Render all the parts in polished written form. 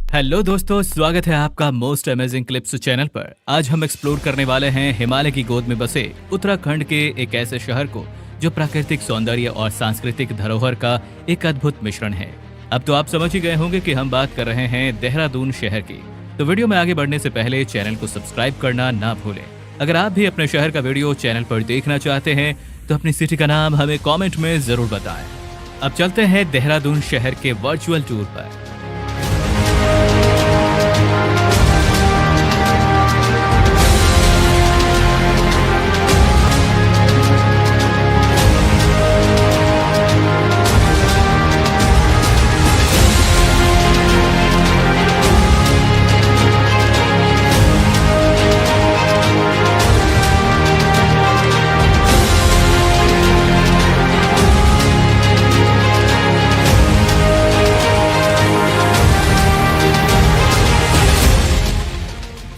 Hello दोस्तों, स्वागत है आपका मोस्ट अमेजिंग क्लिप्स चैनल पर। आज हम एक्सप्लोर करने वाले हैं हिमालय की गोद में बसे उत्तराखंड के एक ऐसे शहर को जो प्राकृतिक सौंदर्य और सांस्कृतिक धरोहर का एक अद्भुत मिश्रण है। अब तो आप समझ ही गए होंगे कि हम बात कर रहे हैं देहरादून शहर की। तो वीडियो में आगे बढ़ने से पहले चैनल को सब्सक्राइब करना ना भूलें। अगर आप भी अपने शहर का वीडियो चैनल पर देखना चाहते हैं तो अपनी सिटी का नाम हमें कॉमेंट में जरूर बताएं। अब चलते हैं देहरादून शहर के वर्चुअल टूर पर।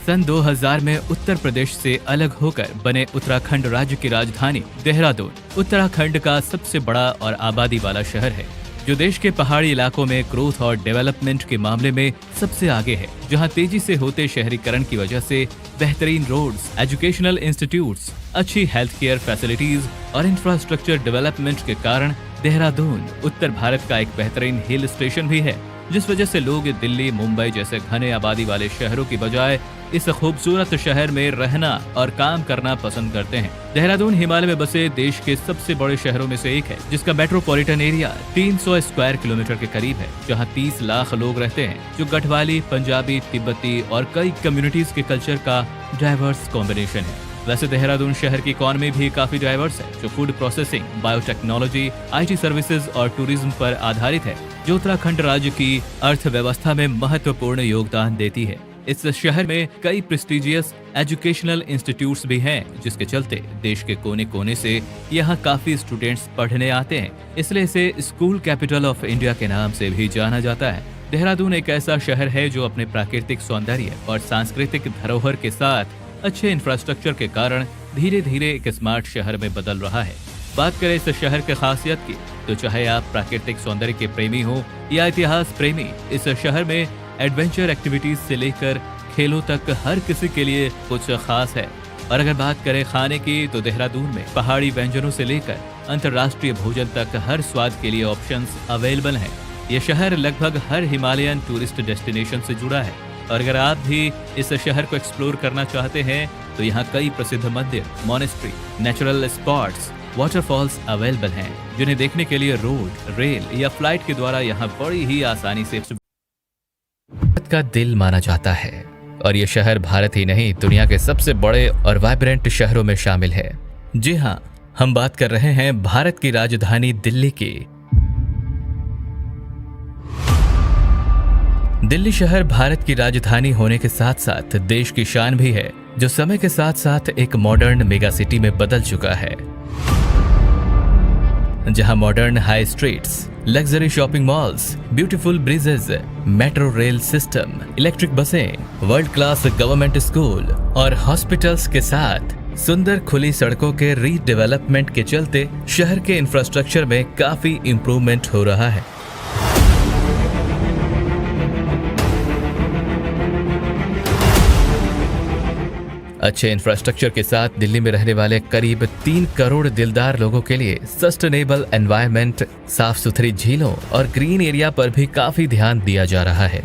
सन 2000 में उत्तर प्रदेश से अलग होकर बने उत्तराखंड राज्य की राजधानी देहरादून उत्तराखंड का सबसे बड़ा और आबादी वाला शहर है, जो देश के पहाड़ी इलाकों में ग्रोथ और डेवलपमेंट के मामले में सबसे आगे है। जहां तेजी से होते शहरीकरण की वजह से बेहतरीन रोड्स, एजुकेशनल इंस्टीट्यूट्स, अच्छी हेल्थ केयर फैसिलिटीज और इंफ्रास्ट्रक्चर डेवलपमेंट के कारण देहरादून उत्तर भारत का एक बेहतरीन हिल स्टेशन भी है, जिस वजह से लोग दिल्ली, मुंबई जैसे घने आबादी वाले शहरों की बजाय इस खूबसूरत शहर में रहना और काम करना पसंद करते हैं। देहरादून हिमालय में बसे देश के सबसे बड़े शहरों में से एक है, जिसका मेट्रोपॉलिटन एरिया 300 स्क्वायर किलोमीटर के करीब है, जहां 30 लाख लोग रहते हैं, जो गढ़वाली, पंजाबी, तिब्बती और कई कम्युनिटीज के कल्चर का डाइवर्स कॉम्बिनेशन है। वैसे देहरादून शहर की इकॉनमी भी काफी डाइवर्स है, जो food processing, biotechnology, IT services और टूरिज्म पर आधारित है, जो उत्तराखंड राज्य की अर्थव्यवस्था में महत्वपूर्ण योगदान देती है। इस शहर में कई प्रेस्टिजियस एजुकेशनल इंस्टीट्यूट्स भी हैं, जिसके चलते देश के कोने कोने से यहाँ काफी स्टूडेंट्स पढ़ने आते हैं। इसलिए इसे स्कूल कैपिटल ऑफ इंडिया के नाम से भी जाना जाता है। देहरादून एक ऐसा शहर है जो अपने प्राकृतिक सौंदर्य और सांस्कृतिक धरोहर के साथ अच्छे इंफ्रास्ट्रक्चर के कारण धीरे धीरे एक स्मार्ट शहर में बदल रहा है। बात करें इस शहर की खासियत की, तो चाहे आप प्राकृतिक सौंदर्य के प्रेमी हो या इतिहास प्रेमी, इस शहर में एडवेंचर एक्टिविटीज से लेकर खेलों तक हर किसी के लिए कुछ खास है। और अगर बात करें खाने की, तो देहरादून में पहाड़ी व्यंजनों से लेकर अंतर्राष्ट्रीय भोजन तक हर स्वाद के लिए ऑप्शंस अवेलेबल हैं। यह शहर लगभग हर हिमालयन टूरिस्ट डेस्टिनेशन से जुड़ा है। और अगर आप भी इस शहर को एक्सप्लोर करना चाहते हैं, तो यहाँ कई प्रसिद्ध मंदिर, monastery, natural spots, waterfalls available हैं, जिन्हें देखने के लिए रोड, रेल या फ्लाइट के द्वारा यहाँ बड़ी ही आसानी से भारत का दिल माना जाता है। और ये शहर भारत ही नहीं, दुनिया के सबसे बड़े और वाइब्रेंट शहरों में शामिल है। जी हाँ, हम बात कर रहे हैं भारत की राजधानी दिल्ली की। दिल्ली शहर भारत की राजधानी होने के साथ साथ देश की शान भी है, जो समय के साथ साथ एक मॉडर्न मेगा सिटी में बदल चुका है, जहां modern high streets, luxury shopping malls, beautiful bridges, metro rail system, electric बसें, वर्ल्ड क्लास गवर्नमेंट स्कूल और हॉस्पिटल्स के साथ सुंदर खुली सड़कों के रीडेवलपमेंट के चलते शहर के इंफ्रास्ट्रक्चर में काफी इम्प्रूवमेंट हो रहा है। अच्छे इंफ्रास्ट्रक्चर के साथ दिल्ली में रहने वाले करीब 3 करोड़ दिलदार लोगों के लिए सस्टेनेबल एनवायरनमेंट, साफ सुथरी झीलों और ग्रीन एरिया पर भी काफी ध्यान दिया जा रहा है।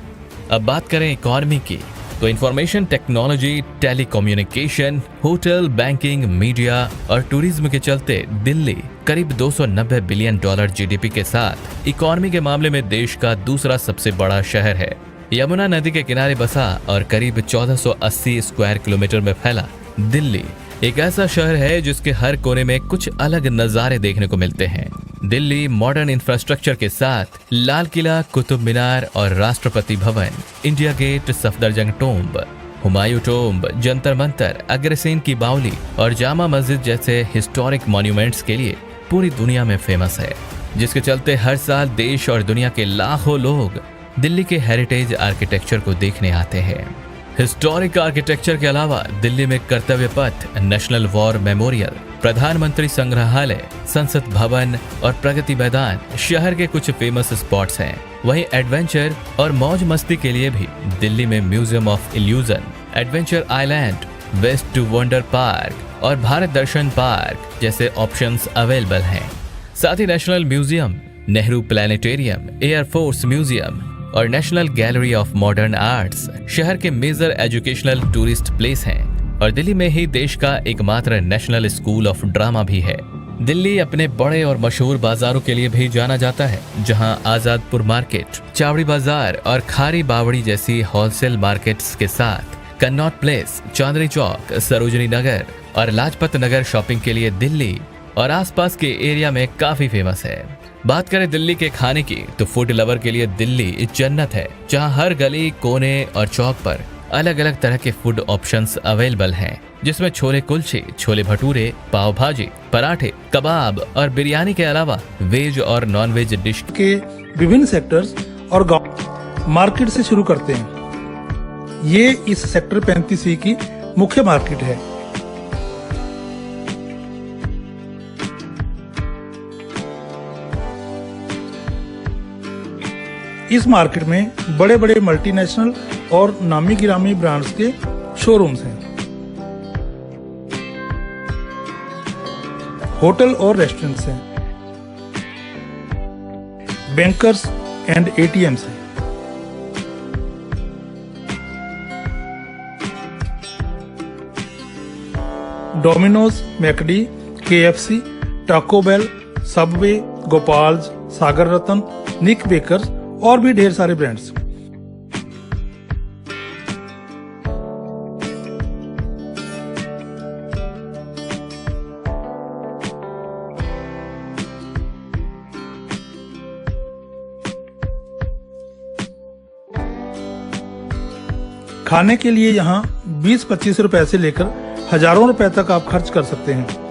अब बात करें इकोनॉमी की, तो information technology, telecommunication, hotel, banking, media और टूरिज्म के चलते दिल्ली करीब $290 बिलियन GDP के साथ इकोनॉमी के मामले में देश का दूसरा सबसे बड़ा शहर है। यमुना नदी के किनारे बसा और करीब 1480 स्क्वायर किलोमीटर में फैला दिल्ली एक ऐसा शहर है जिसके हर कोने में कुछ अलग नजारे देखने को मिलते हैं। दिल्ली मॉडर्न इंफ्रास्ट्रक्चर के साथ लाल किला, कुतुब मीनार और Rashtrapati Bhavan, India Gate, Safdarjung tomb, Humayun tomb, Jantar Mantar, Agrasen ki Baoli और जामा मस्जिद जैसे हिस्टोरिक मॉन्यूमेंट्स के लिए पूरी दुनिया में फेमस है, जिसके चलते हर साल देश और दुनिया के लाखों लोग दिल्ली के हेरिटेज आर्किटेक्चर को देखने आते हैं। हिस्टोरिक आर्किटेक्चर के अलावा दिल्ली में कर्तव्य पथ, नेशनल वॉर मेमोरियल, प्रधानमंत्री संग्रहालय, संसद भवन और प्रगति मैदान शहर के कुछ फेमस स्पॉट्स हैं। वहीं एडवेंचर और मौज मस्ती के लिए भी दिल्ली में Museum of Illusion, Adventure Island, Waste to Wonder Park और भारत दर्शन पार्क जैसे ऑप्शंस अवेलेबल हैं। साथ ही National Museum, Nehru Planetarium, Air Force Museum और National Gallery of Modern Arts शहर के मेजर एजुकेशनल टूरिस्ट प्लेस हैं। और दिल्ली में ही देश का एकमात्र नेशनल स्कूल ऑफ ड्रामा भी है। दिल्ली अपने बड़े और मशहूर बाजारों के लिए भी जाना जाता है, जहां आजादपुर मार्केट, चावड़ी बाजार और खारी बावड़ी जैसी होलसेल मार्केट्स के साथ कन्नॉट प्लेस, चांदनी चौक, सरोजनी नगर और लाजपत नगर शॉपिंग के लिए दिल्ली और आसपास के एरिया में काफी फेमस है। बात करें दिल्ली के खाने की तो फूड लवर के लिए दिल्ली जन्नत है, जहां हर गली, कोने और चौक पर अलग अलग तरह के फूड ऑप्शंस अवेलेबल हैं, जिसमें छोले कुलचे, छोले भटूरे, पाव भाजी, पराठे, कबाब और बिरयानी के अलावा वेज और नॉन वेज डिश के विभिन्न सेक्टर्स और गांव मार्केट से शुरू करते हैं। ये इस सेक्टर 35E की मुख्य मार्केट है। इस मार्केट में बड़े बड़े मल्टीनेशनल और नामी गिरामी ब्रांड्स के शोरूम्स हैं। होटल और रेस्टोरेंट्स हैं, बैंकर्स एंड ATMs हैं। Domino's, McD, KFC, Taco Bell, Subway, Gopal's, Sagar Ratna, Nik Bakers और भी ढेर सारे ब्रांड्स। खाने के लिए यहाँ 20-25 रुपए से लेकर हजारों रुपए तक आप खर्च कर सकते हैं।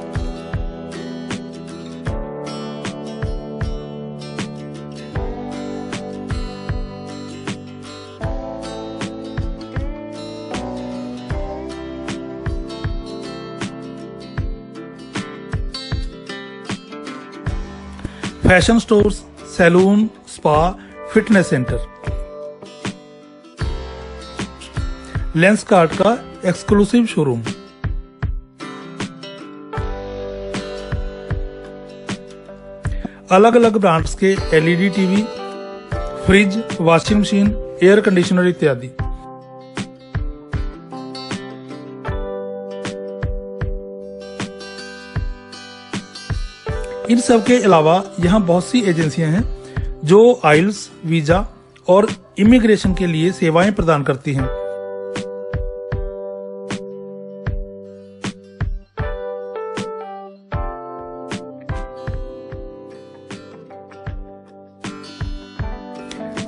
Fashion stores, salon, spa, fitness centre, Lenskart का एक्सक्लूसिव शोरूम, अलग अलग ब्रांड्स के LED TV, fridge, washing machine, air conditioner इत्यादि। इन सब के अलावा यहाँ बहुत सी एजेंसियां हैं जो आइल्स, वीजा और इमिग्रेशन के लिए सेवाएं प्रदान करती हैं।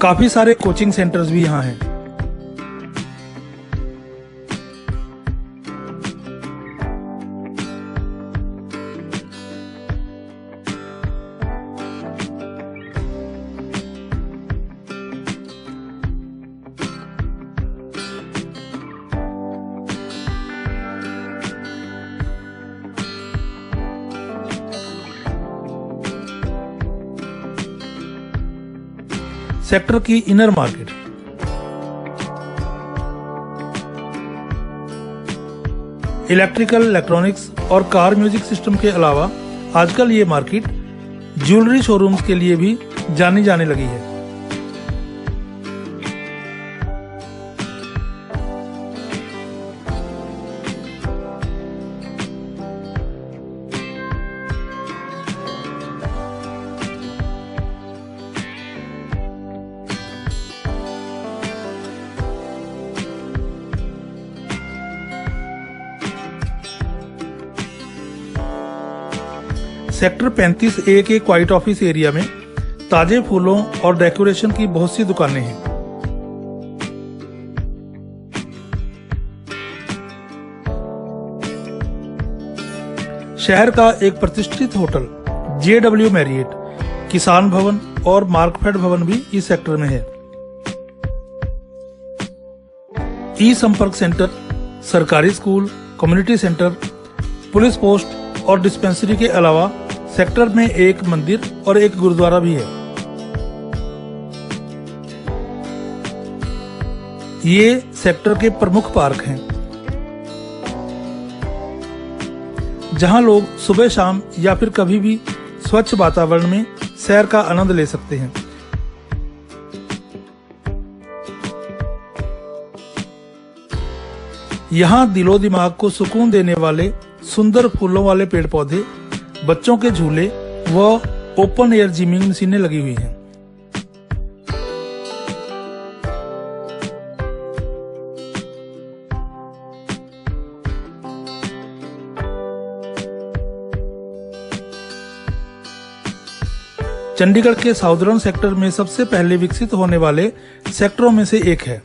काफी सारे कोचिंग सेंटर्स भी यहाँ हैं। सेक्टर की इनर मार्केट, इलेक्ट्रिकल, इलेक्ट्रॉनिक्स और कार म्यूजिक सिस्टम के अलावा आजकल ये मार्केट ज्वेलरी शोरूम्स के लिए भी जानी जाने लगी है। सेक्टर 35A के क्वाइट ऑफिस एरिया में ताजे फूलों और डेकोरेशन की बहुत सी दुकानें हैं। शहर का एक प्रतिष्ठित होटल JW मैरियट, किसान भवन और मार्कफेड भवन भी इस सेक्टर में है। ई संपर्क सेंटर, सरकारी school, community centre, police post और डिस्पेंसरी के अलावा सेक्टर में एक मंदिर और एक गुरुद्वारा भी है। ये सेक्टर के प्रमुख पार्क हैं, जहां लोग सुबह शाम या फिर कभी भी स्वच्छ वातावरण में सैर का आनंद ले सकते हैं। यहाँ दिलो दिमाग को सुकून देने वाले सुंदर फूलों वाले पेड़ पौधे, बच्चों के झूले व ओपन एयर जिमिंग मशीनें लगी हुई हैं। चंडीगढ़ के साउदर्न सेक्टर में सबसे पहले विकसित होने वाले सेक्टरों में से एक है।